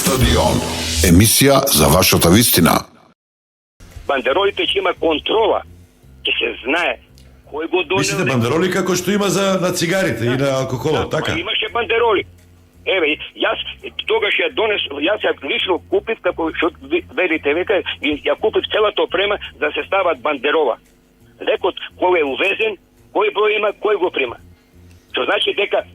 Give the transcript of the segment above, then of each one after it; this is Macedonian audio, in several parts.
Stadion. Емисија за вашата вистина. Бандеролите ќе има контрола, ќе се знае кој го донел. Мислите бандероли како што има на цигарите и на алкохолот, така? Имаше бандероли. Еве, јас тогаш ја донес, јас ја лично купив, како што велите века, и ја купив целата опрема да се стават бандерола. Лекот кој е увезен, кој број има, кој го прима. Што значи дека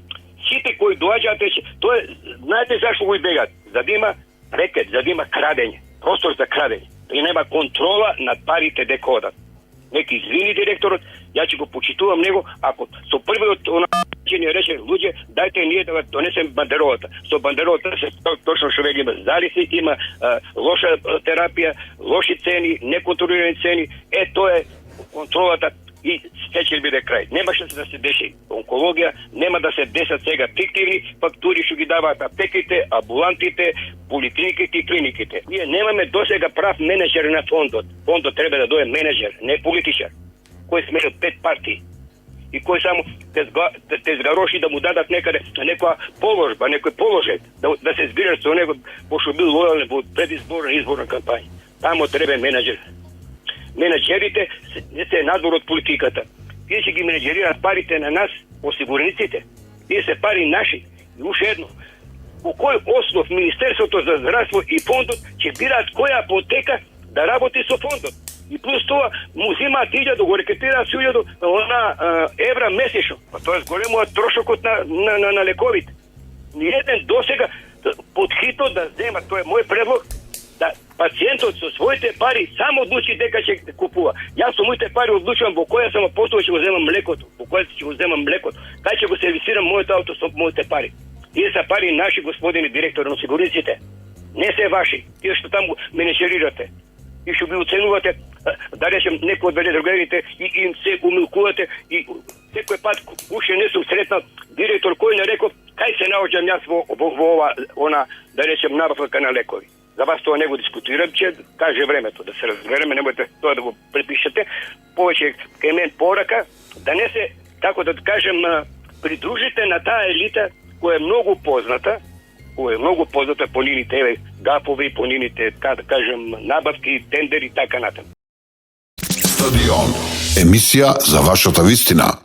сите кои доаѓаат, тоа знаете зашто го избегат? За да има рекет, за да има крадење, простор за крадење. И нема контрола над парите дека одат. Неки извини директорот, ја ќе го почитувам него, ако со првиот ќе ни рече луѓе, дајте ние да донесем бандеролата. Со бандеролата се точно што вели има залиси, има лоша терапија, лоши цени, неконтролирани цени. Тоа е контролата и се ќе биде крај. Немаше да се деши онкологија, нема да се десат сега фиктивни фактури што ги даваат аптеките, амбулантите, поликлиниките и клиниките. Ние немаме досега прав менеджер на фондот. Фондот треба да дојде менеджер, не политичар, кој сме од 5 партии и кој само те згароши да му дадат некаде некоја положба, некој положет, да се збираш со него, пошто бил лојален во предизборна и изборна кампања. Тамо треба менеджер. Менеджерите не се надвор од политиката. Тие ќе ги менеджерираат парите на нас, осигурениците. Тие се пари наши. И уште едно, по кој основ Министерството за здравство и фондот ќе бираат која апотека да работи со фондот. И плюс тоа му зимаат 1000, го рекетираат 1000 евра месечно. Па тоа е големоот трошокот на лековите. Ниеден досега подхитно да зема, тоа е мој предлог, да пациентот со своите пари само одлучи дека ќе купува. Јас со моите пари одлучувам во која само постава ќе го земам млекото, во која ќе го земам млекото, кај ќе го сервисирам моето ауто со моите пари. Тие се пари наши, господини директор на осигурениците. Не се ваши. Тие што таму менеджерирате. И што ги оценувате, да речем, некој од веледрогерите и им се умилкувате и секој пат уште не сум сретнал директор кој не реков кај се наоѓам јас во ова, да речем, набавка на лекови. За вас тоа не го дискутирам, ќе каже времето да се разбереме, немојте тоа да го препишете. Повеќе кај мен порака да не се, така да кажем, придружите на таа елита која е многу позната, по нивните гапови, по нивните, да кажем, набавки, тендери и така натаму. Стадион. Емисија за вашата вистина.